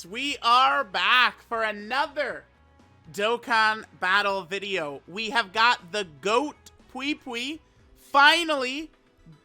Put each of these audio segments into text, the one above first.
guys, we are back for another Dokkan battle video. We have got the GOAT Pui Pui. Finally,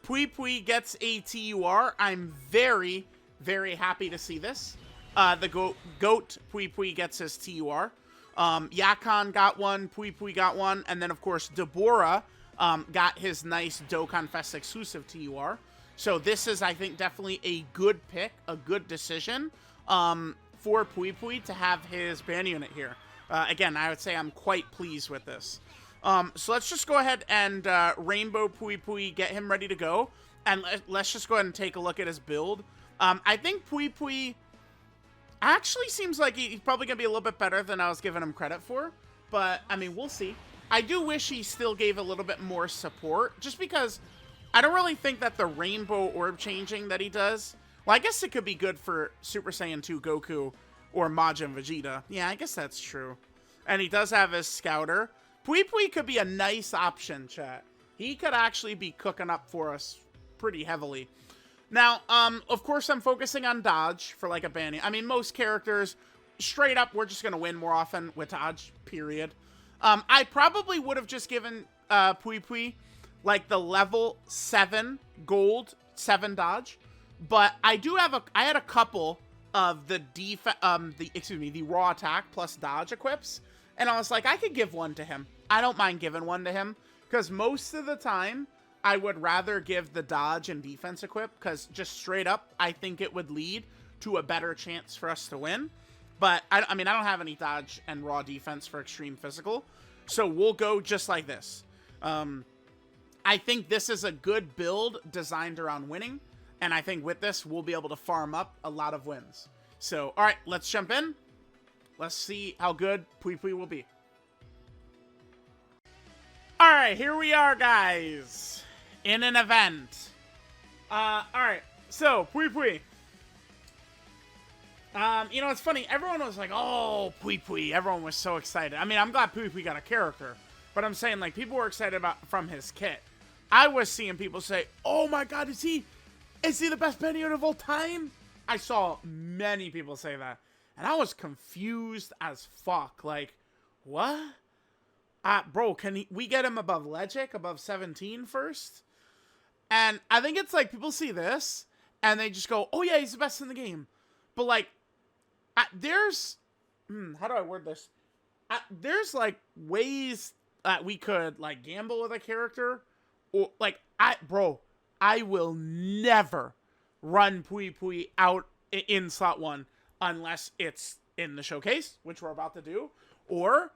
Pui Pui gets a TUR. I'm very, very happy to see this. The GOAT Pui Pui gets his TUR. Yakan got one, Pui Pui got one, and then of course Deborah got his nice Dokkan Fest exclusive TUR. So this is, I think, definitely a good pick, a good decision for Pui Pui to have his ban unit here. Again, I would say I'm quite pleased with this. So let's just go ahead and Rainbow Pui Pui, get him ready to go. And let's just go ahead and take a look at his build. I think Pui Pui actually seems like he's probably going to be a little bit better than I was giving him credit for. But, I mean, we'll see. I do wish he still gave a little bit more support, just because I don't really think that the rainbow orb changing that he does, well, I guess it could be good for Super Saiyan 2 Goku or Majin Vegeta. Yeah, I guess that's true. And he does have his Scouter. Pui Pui could be a nice option, chat. He could actually be cooking up for us pretty heavily. Now, of course, I'm focusing on dodge for like a banning. I mean, most characters, straight up, we're just going to win more often with dodge, period. I probably would have just given Pui Pui like the level 7 gold 7 dodge, but I had a couple of the the raw attack plus dodge equips, and I was like, I could give one to him. I don't mind giving one to him, because most of the time I would rather give the dodge and defense equip, because just straight up I think it would lead to a better chance for us to win. But I mean, I don't have any dodge and raw defense for extreme physical, so we'll go just like this. I think this is a good build designed around winning, and I think with this, we'll be able to farm up a lot of wins. So, all right, let's jump in. Let's see how good Pui Pui will be. All right, here we are, guys, in an event. All right, so Pui Pui. You know, it's funny. Everyone was like, oh, Pui Pui. Everyone was so excited. I mean, I'm glad Pui Pui got a character, but I'm saying, like, people were excited from his kit. I was seeing people say, oh my god, is he the best ban unit of all time? I saw many people say that, and I was confused as fuck. Like, what? Bro, can we get him above Legic, above 17 first? And I think it's like, people see this, and they just go, oh yeah, he's the best in the game. But like, there's, how do I word this? There's like ways that we could like gamble with a character. Or, like, I will never run Pui Pui out in slot 1 unless it's in the showcase, which we're about to do, or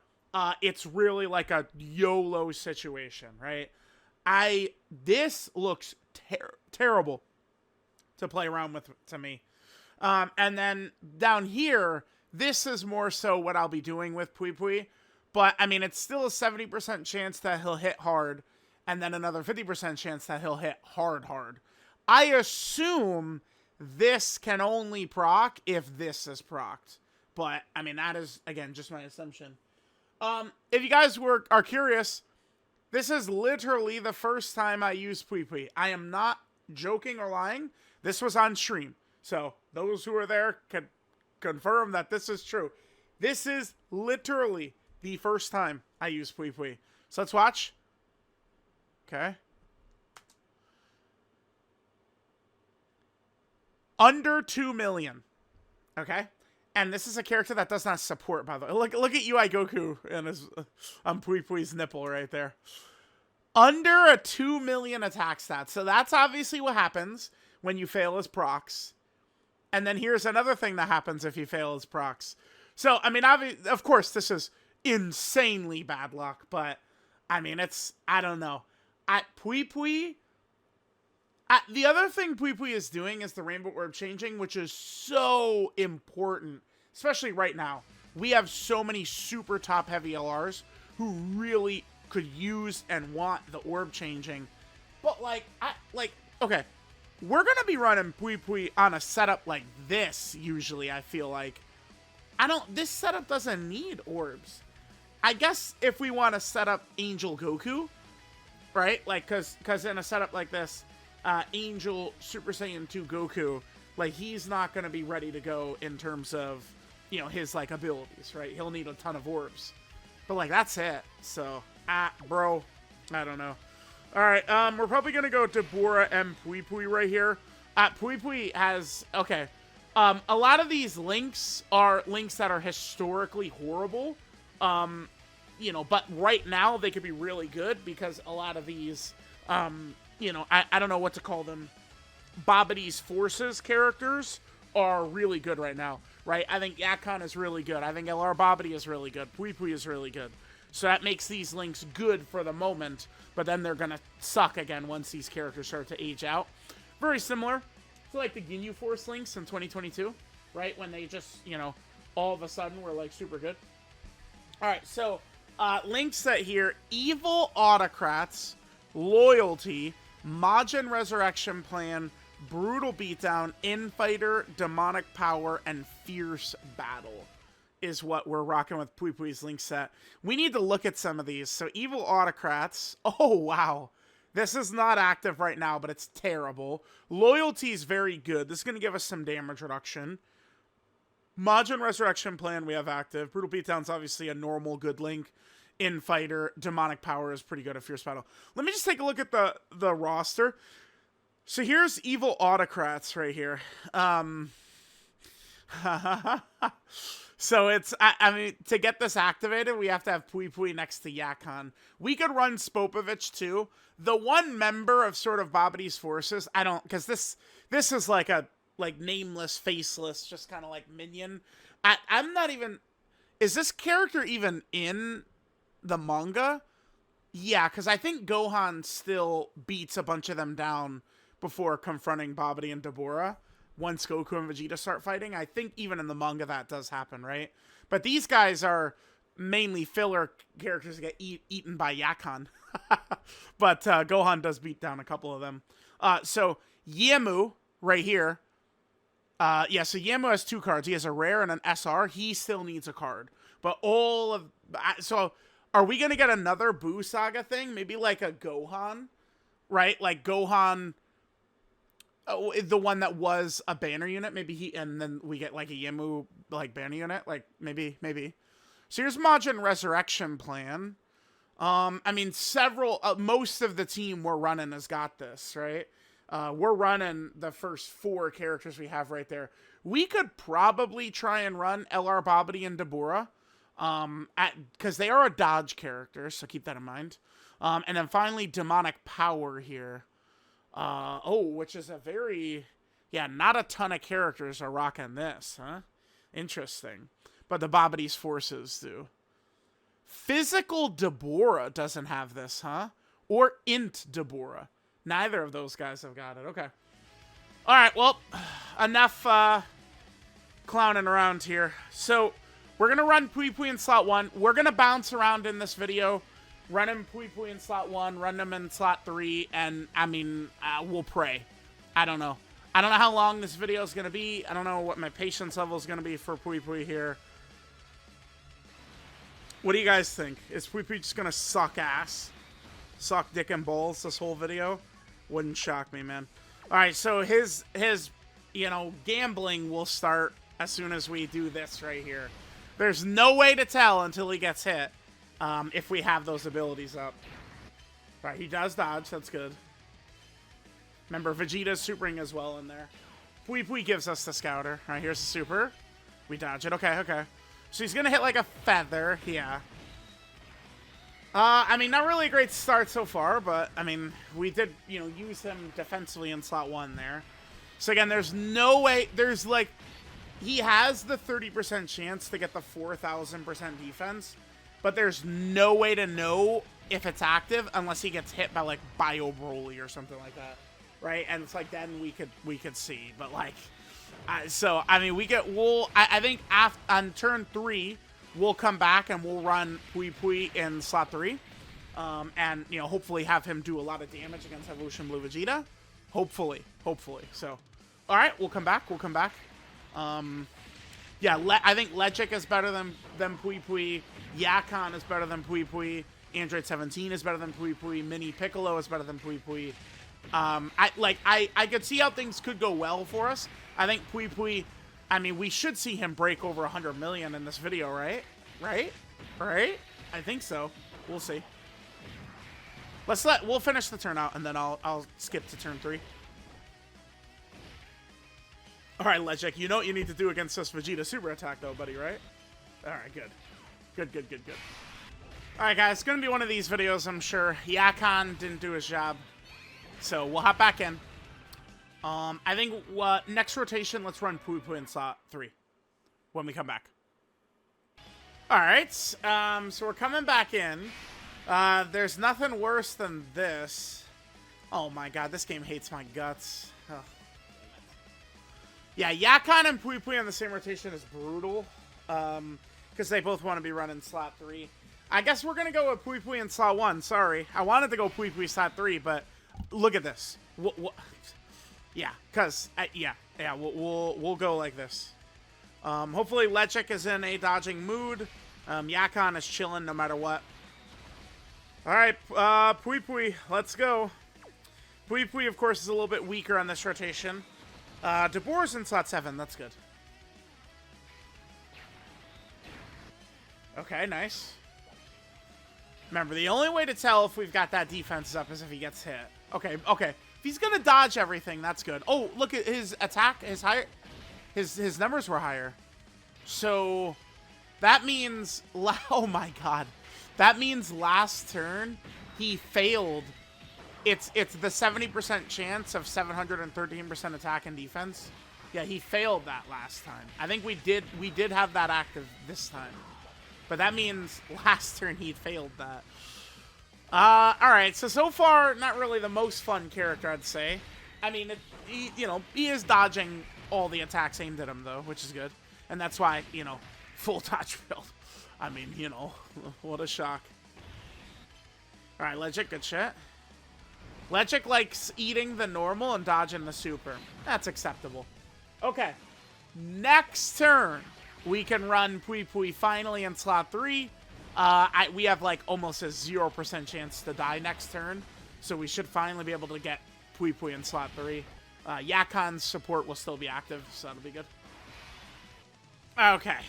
it's really like a YOLO situation, right? This looks terrible to play around with to me. And then down here, this is more so what I'll be doing with Pui Pui, but I mean, it's still a 70% chance that he'll hit hard, and then another 50% chance that he'll hit hard. I assume this can only proc if this is procced. But, I mean, that is, again, just my assumption. If you guys are curious, this is literally the first time I used Pui Pui. I am not joking or lying. This was on stream. So, those who are there can confirm that this is true. This is literally the first time I used Pui Pui. So, let's watch. Okay. Under 2 million. Okay. And this is a character that does not support, by the way. Look at UI Goku and his Pui Pui's nipple right there. Under a 2 million attack stat. So that's obviously what happens when you fail his procs. And then here's another thing that happens if you fail his procs. So, I mean, of course, this is insanely bad luck, but I mean, I don't know. At Pui Pui, the other thing Pui Pui is doing is the rainbow orb changing, which is so important, especially right now. We have so many super top heavy LRs who really could use and want the orb changing. But okay, we're gonna be running Pui Pui on a setup like this usually. I feel like this setup doesn't need orbs. I guess if we want to set up Angel Goku, right? Like, cause in a setup like this, Angel Super Saiyan 2 Goku, Like, he's not going to be ready to go in terms of, you know, his, like, abilities, right? He'll need a ton of orbs. But, like, that's it. So, bro, I don't know. All right, we're probably going to go Deborah and Pui Pui right here. Pui Pui has, okay, a lot of these links are links that are historically horrible. You know, but right now they could be really good because a lot of these, you know, I don't know what to call them, Bobity's Forces characters are really good right now, right? I think Yakon is really good. I think LR Bobity is really good. Pui Pui is really good. So that makes these links good for the moment, but then they're going to suck again once these characters start to age out. Very similar to, like, the Ginyu Force links in 2022, right? When they just, you know, all of a sudden were, like, super good. All right, so link set here: Evil Autocrats, Loyalty, Majin Resurrection Plan, Brutal Beatdown, Infighter, Demonic Power, and Fierce Battle is what we're rocking with Pui Pui's link set. We need to look at some of these. So Evil Autocrats. Oh, wow. This is not active right now, but it's terrible. Loyalty is very good. This is going to give us some damage reduction. Majin Resurrection Plan we have active. Brutal Beatdown's obviously a normal good link. Infighter, Demonic Power is pretty good at Fierce Battle. Let me just take a look at the roster. So here's Evil Autocrats right here. So it's, I mean, to get this activated, we have to have Pui Pui next to Yakon. We could run Spopovich too. The one member of sort of Bobity's Forces, I don't, because this is like a, like, nameless, faceless, just kind of like minion. I'm not even, is this character even in the manga? Yeah, because I think Gohan still beats a bunch of them down before confronting Bobity and Deborah. Once Goku and Vegeta start fighting, I think even in the manga that does happen, right? But these guys are mainly filler characters that get eaten by Yakon. But Gohan does beat down a couple of them. So Yemu right here. Yeah, so Yemu has 2 cards. He has a rare and an SR. He still needs a card. But all of... So are we going to get another Buu Saga thing? Maybe like a Gohan, right? Like Gohan... Oh, the one that was a banner unit, maybe he, and then we get like a Yemu like banner unit, like maybe. So here's Majin Resurrection Plan. I mean, most of the team we're running has got this, right? We're running the first 4 characters we have right there. We could probably try and run LR Bobity and Deborah, because they are a dodge character, so keep that in mind. And then finally, Demonic Power here. Which is a very, yeah, not a ton of characters are rocking this, huh? Interesting. But the Bobity's Forces do. Physical Deborah doesn't have this, huh? Or Int Deborah. Neither of those guys have got it. Okay. All right, well, enough clowning around here. So we're going to run Pui Pui in slot 1. We're going to bounce around in this video. Run him Pui Pui in slot 1, run him in slot 3, and, I mean, we'll pray. I don't know. I don't know how long this video is going to be. I don't know what my patience level is going to be for Pui Pui here. What do you guys think? Is Pui Pui just going to suck ass? Suck dick and balls this whole video? Wouldn't shock me, man. All right, so his you know, gambling will start as soon as we do this right here. There's no way to tell until he gets hit. If we have those abilities up. Right, he does dodge. That's good. Remember, Vegeta's supering as well in there. Pui Pui gives us the scouter. All right, here's the super. We dodge it. Okay, okay. So he's going to hit like a feather. Yeah. I mean, not really a great start so far, but, I mean, we did, you know, use him defensively in slot 1 there. So, again, there's no way... There's, like... He has the 30% chance to get the 4,000% defense. But there's no way to know if it's active unless he gets hit by, like, Bio Broly or something like that, right? And it's like, then we could see. But, like, so, I mean, I think on turn 3, we'll come back and we'll run Pui Pui in slot 3. And, you know, hopefully have him do a lot of damage against Evolution Blue Vegeta. Hopefully. So, all right, we'll come back. Yeah, I think Lechik is better than Pui Pui. Yakon is better than Pui Pui. Android 17 is better than Pui Pui. Mini Piccolo is better than Pui Pui. I could see how things could go well for us. I think Pui Pui, I mean, we should see him break over 100 million in this video, right? Right? Right? I think so. We'll see. We'll finish the turn out, and then I'll skip to turn 3. All right, Lejek, you know what you need to do against this Vegeta super attack, though, buddy, right? All right, good. Good. All right, guys, it's going to be one of these videos, I'm sure. Yakon didn't do his job, so we'll hop back in. I think next rotation, let's run Pui Pui in slot 3 when we come back. All right, so we're coming back in. There's nothing worse than this. Oh, my God, this game hates my guts. Ugh. Yeah, Yakon and Pui Pui on the same rotation is brutal, because they both want to be running slot 3. I guess we're going to go with Pui Pui in slot 1. Sorry. I wanted to go Pui Pui slot 3, but look at this. Yeah, because, we'll go like this. Hopefully Lechik is in a dodging mood. Yakon is chilling no matter what. All right, Pui Pui, let's go. Pui Pui, of course, is a little bit weaker on this rotation. DeBoer's in slot 7. That's good. Okay, nice. Remember, the only way to tell if we've got that defense up is if he gets hit. Okay. If he's gonna dodge everything, that's good. Oh, look at his attack. His numbers were higher. So that means, oh my God, that means last turn he failed. It's the 70% chance of 713% attack and defense. Yeah, he failed that last time. I think we did have that active this time. But that means last turn he failed that. Alright, so far, not really the most fun character, I'd say. I mean, he is dodging all the attacks aimed at him, though, which is good. And that's why, full dodge build. I mean, what a shock. Alright, Lejik, good shit. Lechik likes eating the normal and dodging the super. That's acceptable. Okay. Next turn, we can run Pui Pui finally in slot 3. We have like almost a 0% chance to die next turn. So we should finally be able to get Pui Pui in slot 3. Yakon's support will still be active, so that'll be good. Okay.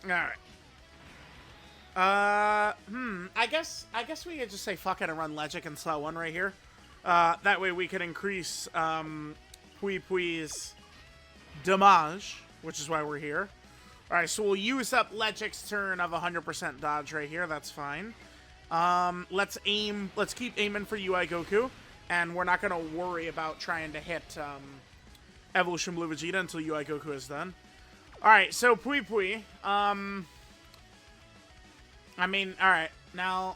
Alright. I guess we could just say fuck it and run Lejik in slot 1 right here. That way we can increase Pui Pui's damage, which is why we're here. Alright, so we'll use up Lejik's turn of 100% dodge right here. That's fine. Let's keep aiming for UI Goku, and we're not gonna worry about trying to hit Evolution Blue Vegeta until UI Goku is done. Alright, so Pui Pui, I mean, alright, now,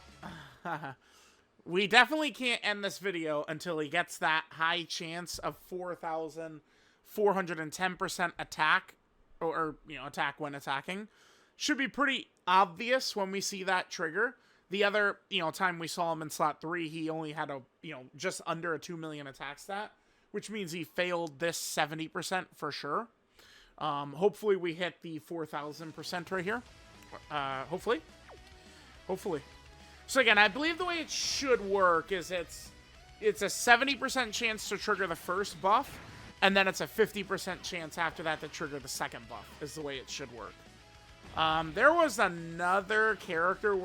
we definitely can't end this video until he gets that high chance of 4,410% attack, or attack when attacking. Should be pretty obvious when we see that trigger. The other, time we saw him in slot 3, he only had just under a 2 million attack stat, which means he failed this 70% for sure. Hopefully we hit the 4,000% right here. Hopefully. So again, I believe the way it should work is it's a 70% chance to trigger the first buff, and then it's a 50% chance after that to trigger the second buff, is the way it should work. There was another character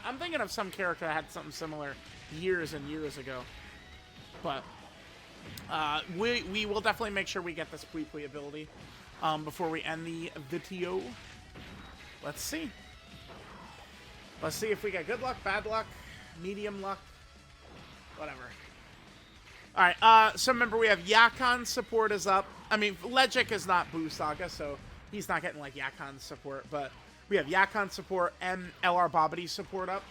I'm thinking of some character that had something similar years and years ago. But we will definitely make sure we get this Pui Pui ability before we end the video. Let's see. Let's see if we get good luck, bad luck, medium luck, whatever. Alright, so remember we have Yakon support is up. I mean, Lejik is not Boo Saga, so he's not getting like Yakon support, but we have Yakon support and LR Babidi support up.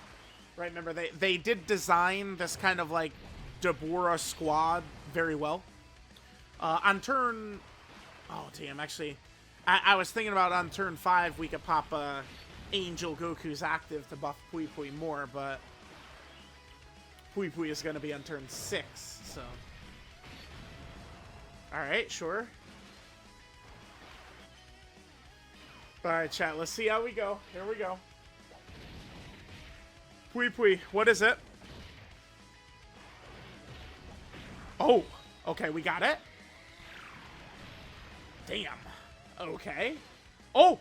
Right, remember they did design this kind of like Deborah squad very well. On turn... Oh, damn, actually, I was thinking about on turn 5 we could pop Angel Goku's active to buff Pui Pui more, but Pui Pui is going to be on turn 6, so... Alright, sure. Alright, chat, let's see how we go. Here we go. Pui Pui, what is it? Oh, okay, we got it. Damn. Okay. Oh!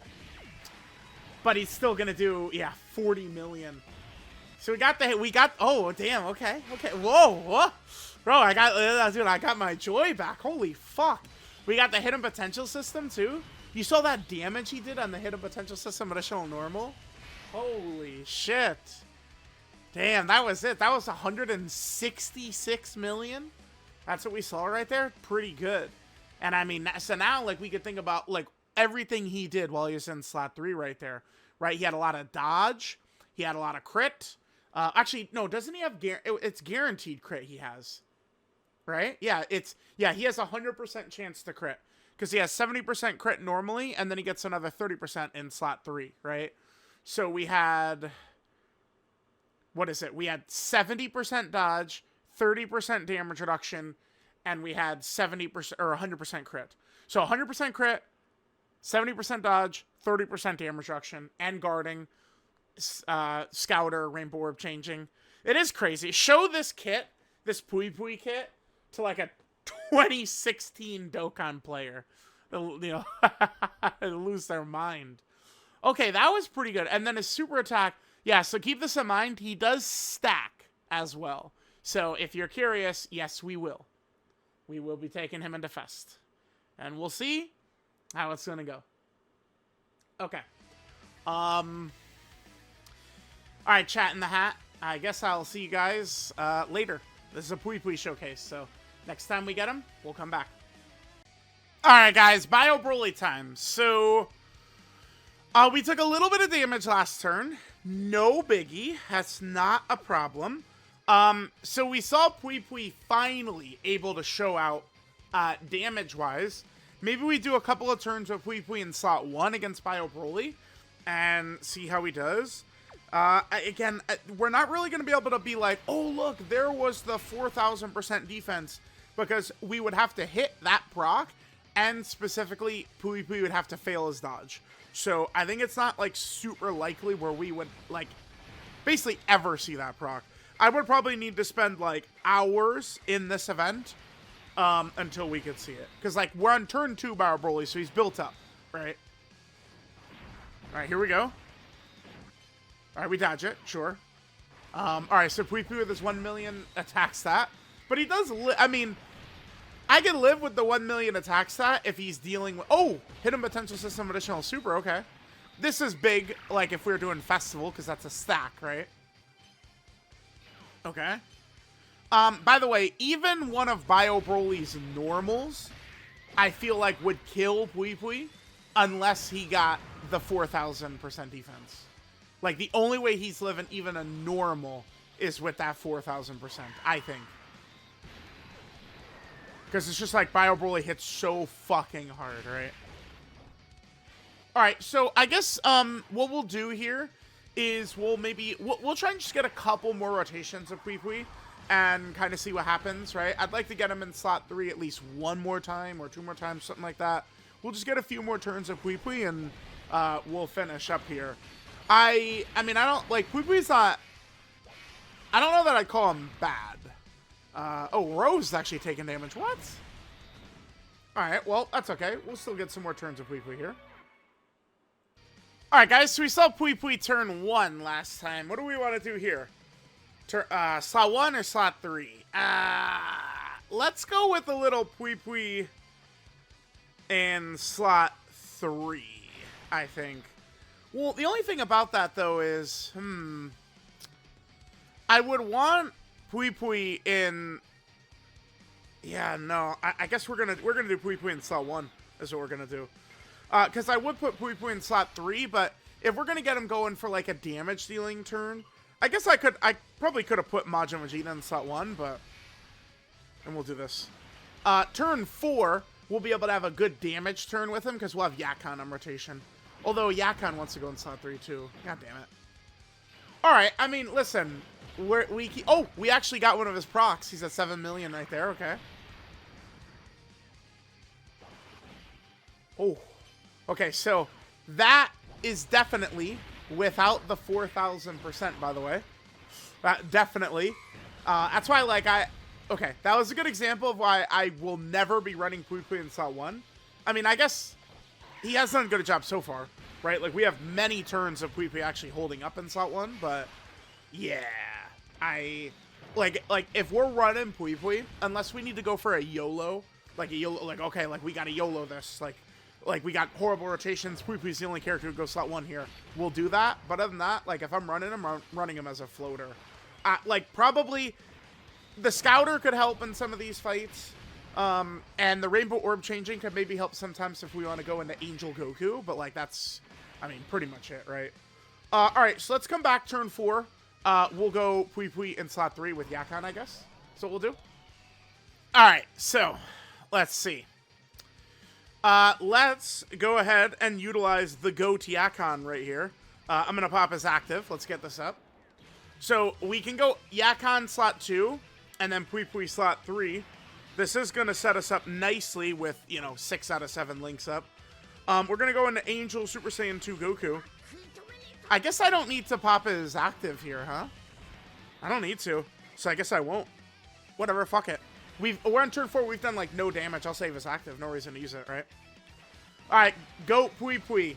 But he's still gonna do, yeah, 40 million. So oh, damn, okay. Whoa. Bro, dude, I got my joy back. Holy fuck. We got the hidden potential system, too. You saw that damage he did on the hidden potential system additional normal? Holy shit. Damn, that was it. That was 166 million. That's what we saw right there. Pretty good. And I mean, so now, like, we could think about, like, everything he did while he was in slot 3 right there. Right? He had a lot of dodge. He had a lot of crit. Actually, no, doesn't he have... It's guaranteed crit he has. Right? Yeah, he has a 100% chance to crit. Because he has 70% crit normally, and then he gets another 30% in slot 3, right? So we had... What is it? We had 70% dodge, 30% damage reduction, and we had 70% or 100% crit. So 100% crit, 70% dodge, 30% damage reduction, and guarding, scouter, rainbow orb changing. It is crazy. Show this kit, this Pui Pui kit, to like a 2016 Dokkan player. They'll, you know, they'll lose their mind. Okay, that was pretty good. And then his super attack, yeah, so keep this in mind. He does stack as well. So if you're curious, yes, we will. We will be taking him into Fest. And we'll see how it's going to go. Okay. All right, chat in the hat. I guess I'll see you guys later. This is a Pui Pui showcase, so next time we get him, we'll come back. All right, guys, Bio Broly time. So we took a little bit of damage last turn. No biggie. That's not a problem. So we saw Pui Pui finally able to show out damage-wise. Maybe we do a couple of turns with Pui Pui in slot 1 against Bio Broly and see how he does. Again, we're not really going to be able to be like, oh, look, there was the 4,000% defense, because we would have to hit that proc, and specifically, Pui Pui would have to fail his dodge. So I think it's not, like, super likely where we would, like, basically ever see that proc. I would probably need to spend, like, hours in this event until we could see it. Because, like, we're on turn 2 Bio Broly, so he's built up, right? All right, here we go. All right, we dodge it, sure. All right, so Pui Pui with his 1 million attack stat. But he does, I mean, I can live with the 1 million attack stat if he's dealing with, oh, hidden potential system additional super, okay. This is big, like, if we were doing festival, because that's a stack, right? Okay. By the way, even one of Bio Broly's normals, I feel like would kill Pui Pui unless he got the 4,000% defense. Like, the only way he's living even a normal is with that 4,000%, I think. Because it's just like Bio Broly hits so fucking hard, right? Alright, so I guess what we'll do here is we'll try and just get a couple more rotations of Pui Pui and kind of see what happens, right? I'd like to get him in slot 3 at least one more time or 2 more times, something like that. We'll just get a few more turns of Pui Pui and we'll finish up here. I mean, I don't, like, Pui Pui's not, I don't know that I'd call him bad. Oh, Rose is actually taking damage. What? Alright, well, that's okay. We'll still get some more turns of Pui Pui here. Alright, guys, so we saw Pui Pui turn 1 last time. What do we want to do here? Slot 1 or slot 3? Let's go with a little Pui Pui in slot 3, I think. Well, the only thing about that, though, is, I would want Pui Pui in, yeah, no, I guess we're gonna do Pui Pui in slot 1, is what we're gonna do. Because I would put Pui Pui in slot 3, but if we're gonna get him going for, like, a damage-dealing turn, I guess I probably could have put Majin Vegeta in slot 1, but, and we'll do this. Turn 4, we'll be able to have a good damage turn with him, because we'll have Yakon on rotation. Although Yakon wants to go in slot 3 too. God damn it. Alright, I mean, listen. We actually got one of his procs. He's at 7 million right there, okay. Oh. Okay, so that is definitely without the 4,000%, by the way. Definitely. That's why, like, okay, that was a good example of why I will never be running Pui Pui in slot 1. I mean, I guess he has done a good job so far, right? Like, we have many turns of Pui Pui actually holding up in slot 1, but yeah, like if we're running Pui Pui, unless we need to go for a YOLO, like okay, like we got to YOLO this, like we got horrible rotations, Pui Pui's the only character who goes slot 1 here, we'll do that. But other than that, like if I'm running him, I'm running him as a floater. Like probably the Scouter could help in some of these fights. And the Rainbow Orb changing could maybe help sometimes if we want to go into Angel Goku, but like that's, I mean, pretty much it, right? Alright, so let's come back turn 4. We'll go Pui Pui in slot 3 with Yakon, I guess. That's what we'll do. Alright, so let's see. Let's go ahead and utilize the GOAT Yakon right here. I'm going to pop his active. Let's get this up. So we can go Yakon slot 2 and then Pui Pui slot 3. This is going to set us up nicely with, you know, 6 out of 7 links up. We're going to go into Angel Super Saiyan 2 Goku. I guess I don't need to pop his active here, huh? I don't need to. So I guess I won't. Whatever, fuck it. We're on turn 4. We've done, like, no damage. I'll save his active. No reason to use it, right? Alright, Goat Pui Pui.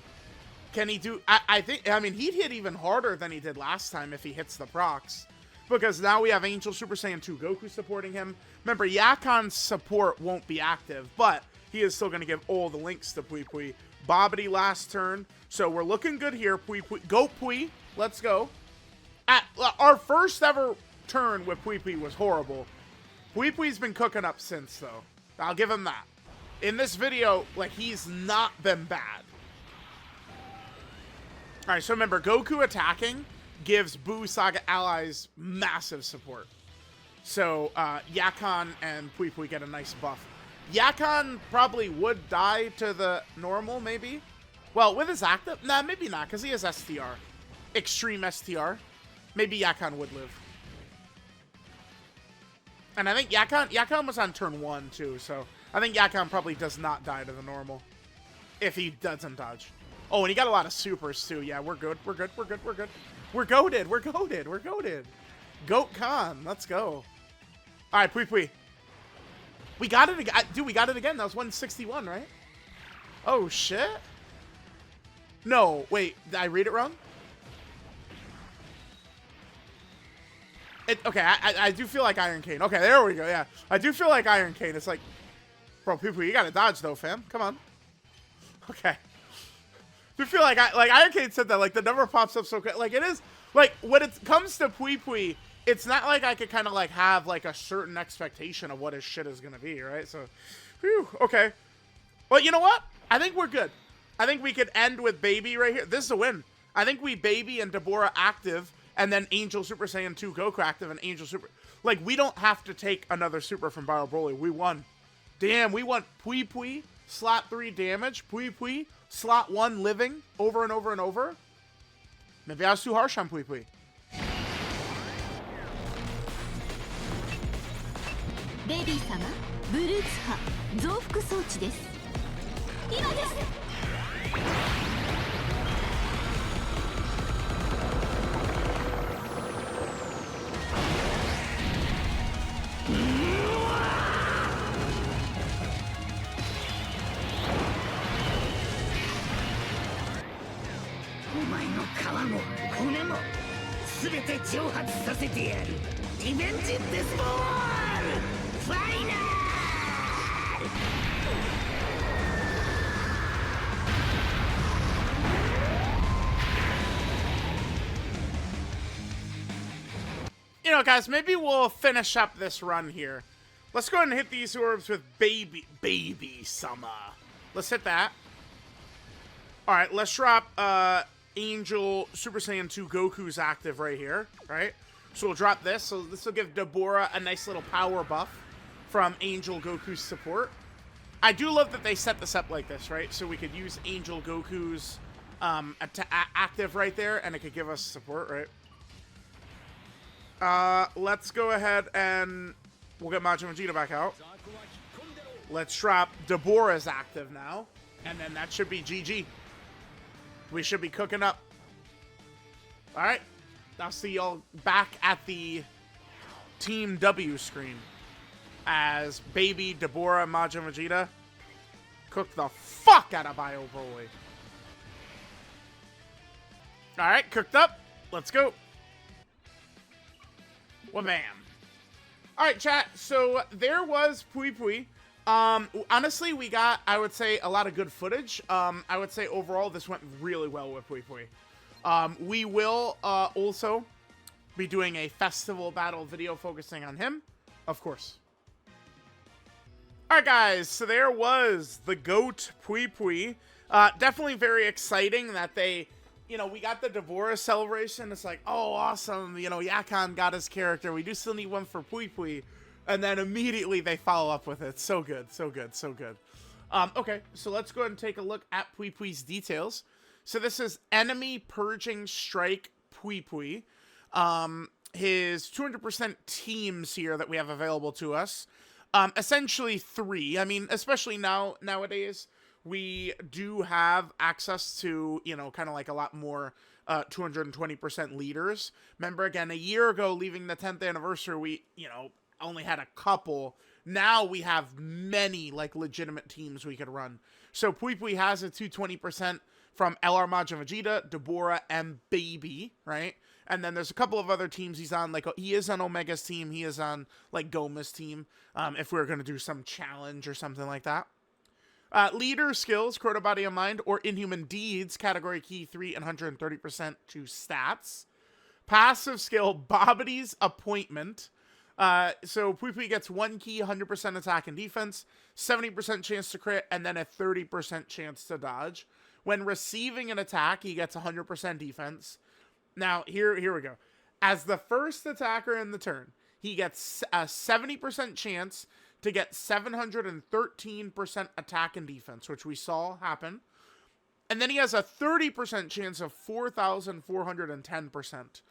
Can he do... I mean, he'd hit even harder than he did last time if he hits the procs. Because now we have Angel Super Saiyan 2 Goku supporting him. Remember, Yakon's support won't be active, but he is still going to give all the links to Pui Pui. Bobbity last turn. So we're looking good here. Pui Pui. Go Pui. Let's go. Our first ever turn with Pui Pui was horrible. Pui Pui's been cooking up since, though. I'll give him that. In this video, like, he's not been bad. Alright, so remember, Goku attacking gives Buu Saga allies massive support. So, Yakon and Pui Pui get a nice buff. Yakon probably would die to the normal, maybe? Well, with his active? Nah, maybe not, because he has STR. Extreme STR. Maybe Yakon would live. And I think Yakon was on turn 1, too, so I think Yakon probably does not die to the normal. If he doesn't dodge. Oh, and he got a lot of supers, too. Yeah, we're good. We're good. We're good. We're good. We're goated. We're goated. We're goated. Goat Khan. Let's go. All right, Pui Pui. We got it again. Dude, we got it again. That was 161, right? Oh, shit. No, wait. Did I read it wrong? Okay, I do feel like Iron Cane. Okay, there we go. Yeah, I do feel like Iron Cane. It's like, bro, Pui Pui, you gotta dodge, though, fam. Come on. Okay. I feel like Iron Cane said that, like, the number pops up so quick. Like, it is, like, when it comes to Pui Pui, it's not like I could kind of, like, have, like, a certain expectation of what his shit is going to be, right? So, whew, okay. Well, you know what? I think we're good. I think we could end with Baby right here. This is a win. I think we Baby and Deborah active, and then Angel Super Saiyan 2 Goku active, and Angel Super... Like, we don't have to take another Super from Bio Broly. We won. Damn, we won Pui Pui, slot 3 damage, Pui Pui, slot 1 living, over and over and over. Maybe I was too harsh on Pui Pui. ベビー様、ブルーツ波増幅装置です。今です。お前の皮も骨も全て蒸発させてやる。リベンジデスボールファイナル。You know, guys, maybe we'll finish up this run here. Let's go ahead and hit these orbs with Baby Summer. Let's hit that. Alright, let's drop Angel Super Saiyan 2 Goku's active right here, right? So we'll drop this. So this will give Deborah a nice little power buff from Angel Goku's support. I do love that they set this up like this, right? So we could use Angel Goku's active right there, and it could give us support, right? Let's go ahead and we'll get Majin Vegeta back out. Let's drop Deborah's active now, and then that should be GG. We should be cooking up. All right, I'll see y'all back at the Team W screen as Baby, Deborah, Majin Vegeta Cook the fuck out of Bio Broly. Alright, cooked up. Let's go. Wha-bam. Alright, chat. So there was Pui Pui. Honestly, we got, I would say, a lot of good footage. I would say overall this went really well with Pui Pui. We will also be doing a festival battle video focusing on him, of course. Alright guys, so there was the GOAT Pui Pui. Definitely very exciting that they, you know, we got the Devora celebration. It's like, oh, awesome, you know, Yakon got his character. We do still need one for Pui Pui. And then immediately they follow up with it. So good, so good, so good. Okay, so let's go ahead and take a look at Pui Pui's details. So this is Enemy Purging Strike Pui Pui. His 200% teams here that we have available to us. Essentially 3. I mean, especially nowadays, we do have access to, you know, kind of like a lot more 220% leaders. Remember, again, a year ago, leaving the 10th anniversary, we, you know, only had a couple. Now we have many, like, legitimate teams we could run. So Pui Pui has a 220% from LR Majin Vegeta, Deborah, and Baby, right? And then there's a couple of other teams he's on. Like, he is on Omega's team. He is on, like, Goma's team. If we were going to do some challenge or something like that. Leader skills, Crota Body and Mind, or Inhuman Deeds, category key 3 and 130% to stats. Passive skill, Bobbity's Appointment. So Pui Pui gets 1 key, 100% attack and defense, 70% chance to crit, and then a 30% chance to dodge. When receiving an attack, he gets 100% defense. Now, here we go. As the first attacker in the turn, he gets a 70% chance to get 713% attack and defense, which we saw happen. And then he has a 30% chance of 4,410%.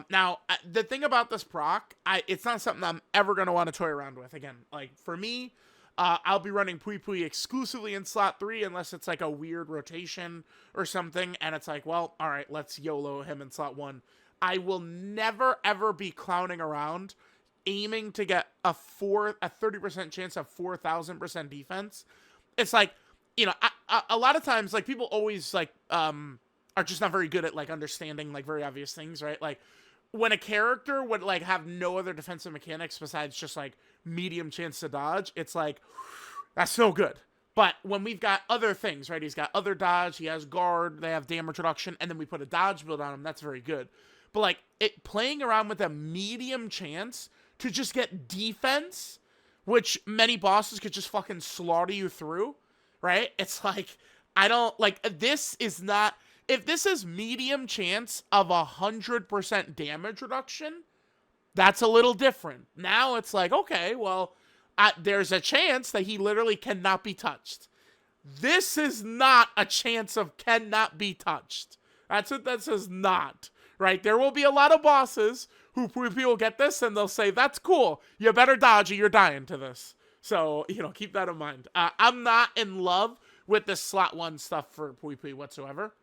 Now, the thing about this proc, it's not something I'm ever going to want to toy around with. Again, like, for me, I'll be running Pui Pui exclusively in slot 3 unless it's like a weird rotation or something, and it's like, well, all right, let's YOLO him in slot 1. I will never, ever be clowning around aiming to get a 30% chance of 4,000% defense. It's like, you know, a lot of times, like, people always, like, are just not very good at, like, understanding, like, very obvious things, right? Like, when a character would, like, have no other defensive mechanics besides just, like, medium chance to dodge, it's like, that's no good. But when we've got other things, right? He's got other dodge, he has guard, they have damage reduction, and then we put a dodge build on him, that's very good. But, like, playing around with a medium chance to just get defense, which many bosses could just fucking slaughter you through, right? It's like, I don't, like, this is not, if this is medium chance of 100% damage reduction, that's a little different. Now it's like, okay, well, there's a chance that he literally cannot be touched. This is not a chance of cannot be touched. That's what that says not, right? There will be a lot of bosses who will get this and they'll say, that's cool. You better dodge or you're dying to this. So, you know, keep that in mind. I'm not in love with this slot 1 stuff for Pui Pui whatsoever.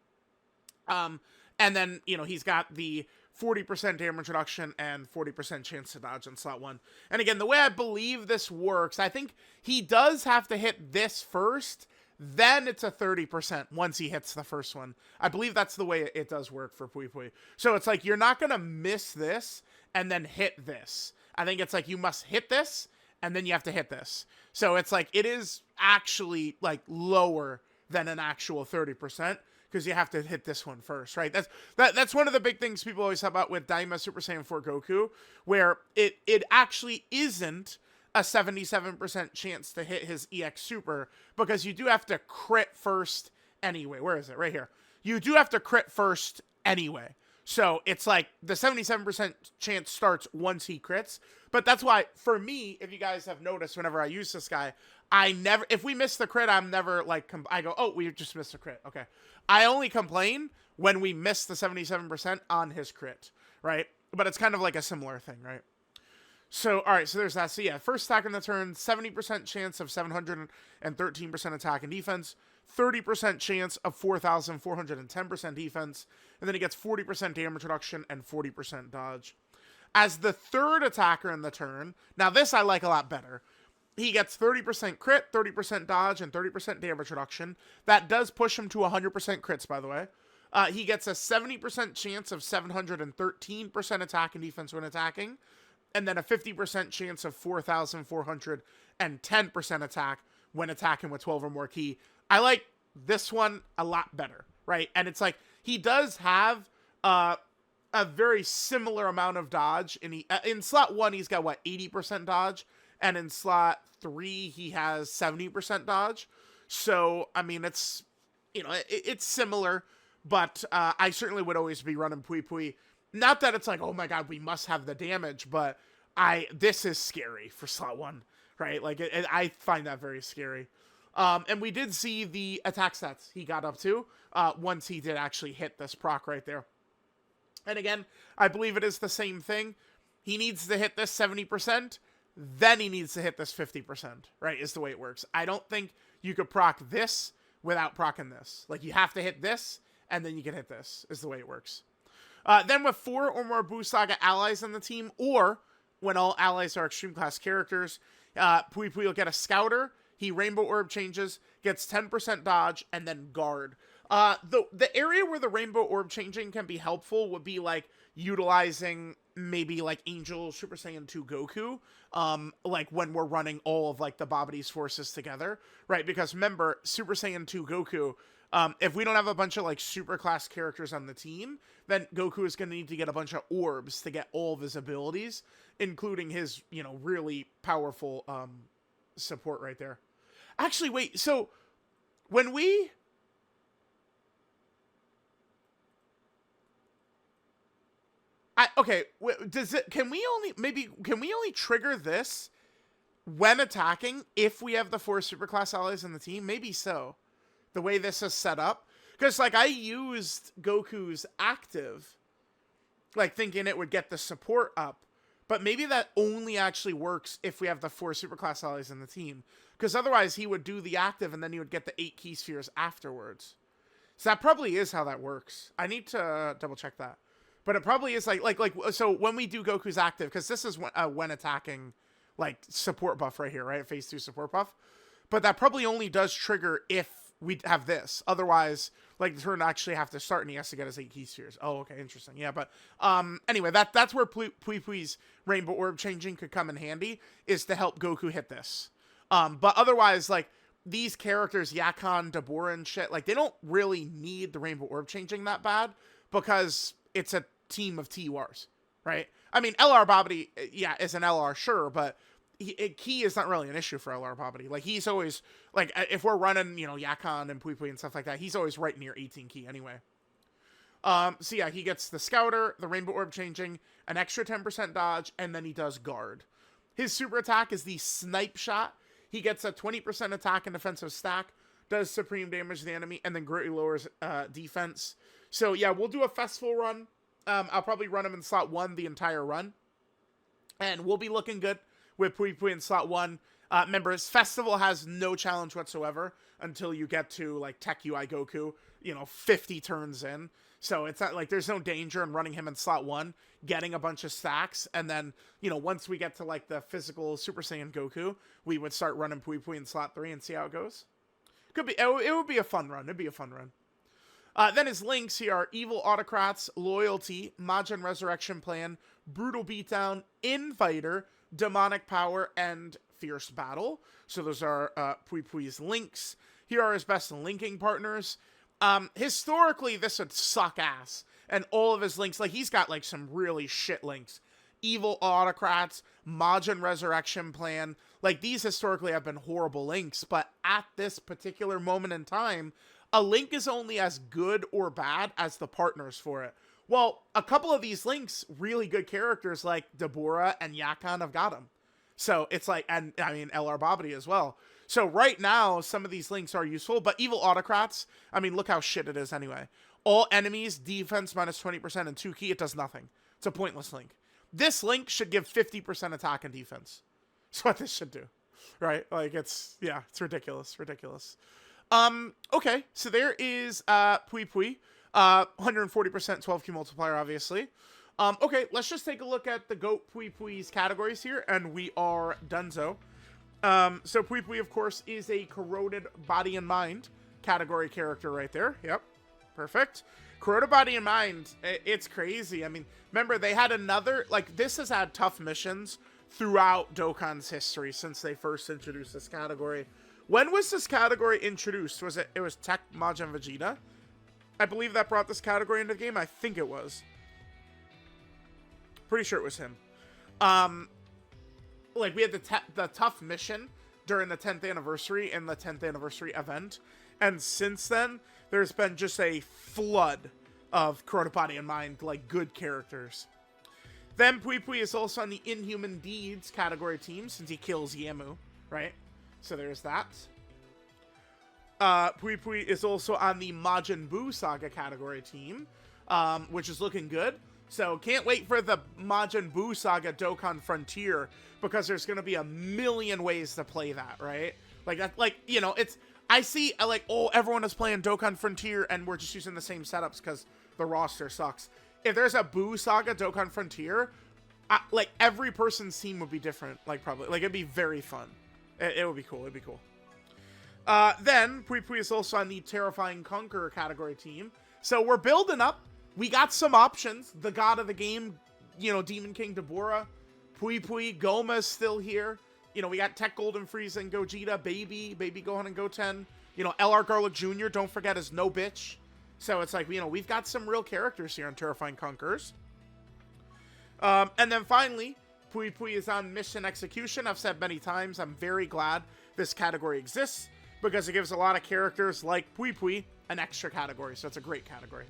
And then, you know, he's got the 40% damage reduction and 40% chance to dodge in slot 1. And again, the way I believe this works, I think he does have to hit this first, then it's a 30% once he hits the first one. I believe that's the way it does work for Pui Pui. So it's like, you're not going to miss this and then hit this. I think it's like, you must hit this and then you have to hit this. So it's like, it is actually like lower than an actual 30%. Because you have to hit this one first, right? That's one of the big things people always talk about with Daima Super Saiyan 4 Goku, where it actually isn't a 77% chance to hit his EX Super, because you do have to crit first anyway. Where is it? Right here. You do have to crit first anyway. So it's like the 77% chance starts once he crits. But that's why, for me, if you guys have noticed, whenever I use this guy, if we miss the crit, I'm never like, I go, oh, we just missed a crit. Okay. I only complain when we miss the 77% on his crit, right? But it's kind of like a similar thing, right? So, all right, so there's that. So, yeah, first attack in the turn, 70% chance of 713% attack and defense, 30% chance of 4,410% defense, and then he gets 40% damage reduction and 40% dodge. As the third attacker in the turn, now this I like a lot better. he gets 30% crit, 30% dodge, and 30% damage reduction. That does push him to 100% crits, by the way. He gets a 70% chance of 713% attack and defense when attacking, and then a 50% chance of 4,410% attack when attacking with 12 or more ki. I like this one a lot better, right? And it's like, he does have a very similar amount of dodge. In slot 1, he's got, what, 80% dodge? And in slot 3, he has 70% dodge. So, I mean, it's, you know, it's similar, but I certainly would always be running Pui Pui. Not that it's like, oh my god, we must have the damage, but this is scary for slot 1, right? Like, I find that very scary. And we did see the attack stats he got up to once he did actually hit this proc right there. And again, I believe it is the same thing. He needs to hit this 70%, then he needs to hit this 50%, right, is the way it works. I don't think you could proc this without proccing this. Like, you have to hit this, and then you can hit this, is the way it works. Then with 4 or more Buu Saga allies in the team, or when all allies are extreme class characters, Pui Pui will get a Scouter. He Rainbow Orb changes, gets 10% dodge, and then guard. The area where the Rainbow Orb changing can be helpful would be, like, utilizing maybe, like, Angel Super Saiyan 2 Goku, like, when we're running all of, like, the Babidi's forces together, right? Because remember, Super Saiyan 2 Goku, if we don't have a bunch of, like, super class characters on the team, then Goku is going to need to get a bunch of orbs to get all of his abilities, including his, you know, really powerful support right there. Actually, wait, so when we... okay, can we only trigger this when attacking if we have the 4 superclass allies in the team? Maybe so. The way this is set up. Because, like, I used Goku's active, like, thinking it would get the support up. But maybe that only actually works if we have the 4 superclass allies in the team. Because otherwise he would do the active and then he would get the 8 key spheres afterwards. So that probably is how that works. I need to double check that. But it probably is so when we do Goku's active, because this is when attacking, like, support buff right here, right? Phase 2 support buff. But that probably only does trigger if we have this. Otherwise, like, the turn actually have to start and he has to get his 8 key spheres. Oh, okay, interesting. Yeah, but anyway, that's where Pui Pui's Rainbow Orb changing could come in handy, is to help Goku hit this. But otherwise, like, these characters, Yakan, Dabura, and shit, like, they don't really need the Rainbow Orb changing that bad, because it's a team of TURs, right? I mean, LR Babidi, yeah, is an LR, sure, but key is not really an issue for LR Babidi. Like, he's always, like, if we're running, you know, Yakan and Pui Pui and stuff like that, he's always right near 18 key anyway. So yeah, he gets the Scouter, the Rainbow Orb changing, an extra 10% dodge, and then he does guard. His super attack is the Snipe Shot. He gets a 20% attack and defensive stack, does supreme damage to the enemy, and then greatly lowers defense. So yeah, we'll do a festival run. I'll probably run him in slot 1 the entire run. And we'll be looking good with Pui Pui in slot 1. Remember, his festival has no challenge whatsoever until you get to, like, Tech UI Goku, you know, 50 turns in. So it's not like there's no danger in running him in slot 1, getting a bunch of stacks, and then, you know, once we get to, like, the physical Super Saiyan Goku, we would start running Pui Pui in slot 3 and see how it goes. It would be a fun run. It'd be a fun run. Then his links here are Evil Autocrats, Loyalty, Majin Resurrection Plan, Brutal Beatdown, Infighter, Demonic Power, and Fierce Battle. So those are Pui Pui's links. Here are his best linking partners. Historically, this would suck ass. And all of his links, like, he's got, like, some really shit links. Evil Autocrats, Majin Resurrection Plan. Like, these historically have been horrible links, but at this particular moment in time, a link is only as good or bad as the partners for it. Well, a couple of these links, really good characters like Dabura and Yakan have got them. So it's like, and I mean, LR Babidi as well. So right now, some of these links are useful, but Evil Autocrats, I mean, look how shit it is anyway. All enemies, defense minus 20% and 2 key, it does nothing. It's a pointless link. This link should give 50% attack and defense. That's what this should do, right? Like, it's, yeah, it's ridiculous, ridiculous. Okay, so there is, Pui Pui, 140% 12 key multiplier, obviously. Okay, let's just take a look at the GOAT Pui Pui's categories here, and we are donezo. So Pui Pui, of course, is a corroded body and mind category character right there. Yep. Perfect. Corroded body and mind, it's crazy. I mean, remember, they had another, like, this has had tough missions throughout Dokkan's history since they first introduced this category. When was this category introduced? It was Tech, Majin, Vegeta? I believe that brought this category into the game. I think it was. Pretty sure it was him. Like, we had the tough mission during the 10th anniversary and the 10th anniversary event. And since then, there's been just a flood of Corroded Body and Mind, like, good characters. Then Pui Pui is also on the Inhuman Deeds category team, since he kills Yamu, right? So there's that. Pui Pui is also on the Majin Buu Saga category team, which is looking good. So can't wait for the Majin Buu Saga Dokkan Frontier, because there's going to be a million ways to play that, right? Like, you know, I see, like, oh, everyone is playing Dokkan Frontier, and we're just using the same setups because the roster sucks. If there's a Buu Saga Dokkan Frontier, like, every person's team would be different, like, probably. Like, it'd be very fun. It would be cool. It'd be cool. Then, Pui Pui is also on the Terrifying Conqueror category team. So we're building up. We got some options. The god of the game, you know, Demon King Deborah. Pui Pui, Goma's still here. You know, we got Tech Golden Frieza and Gogeta, Baby Gohan and Goten. You know, LR Garlic Jr., don't forget, is no bitch. So it's like, you know, we've got some real characters here on Terrifying Conquerors. And then finally, Pui Pui is on Mission Execution. I've said many times, I'm very glad this category exists, because it gives a lot of characters like Pui Pui an extra category. So it's a great category.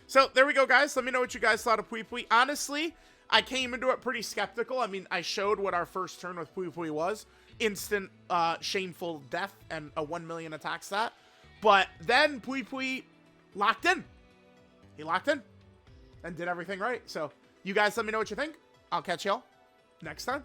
So there we go, guys. Let me know what you guys thought of Pui Pui. Honestly, I came into it pretty skeptical. I mean, I showed what our first turn with Pui Pui was. Instant, shameful death and a 1 million attack stat. But then Pui Pui locked in. He locked in and did everything right. So you guys let me know what you think. I'll catch y'all next time.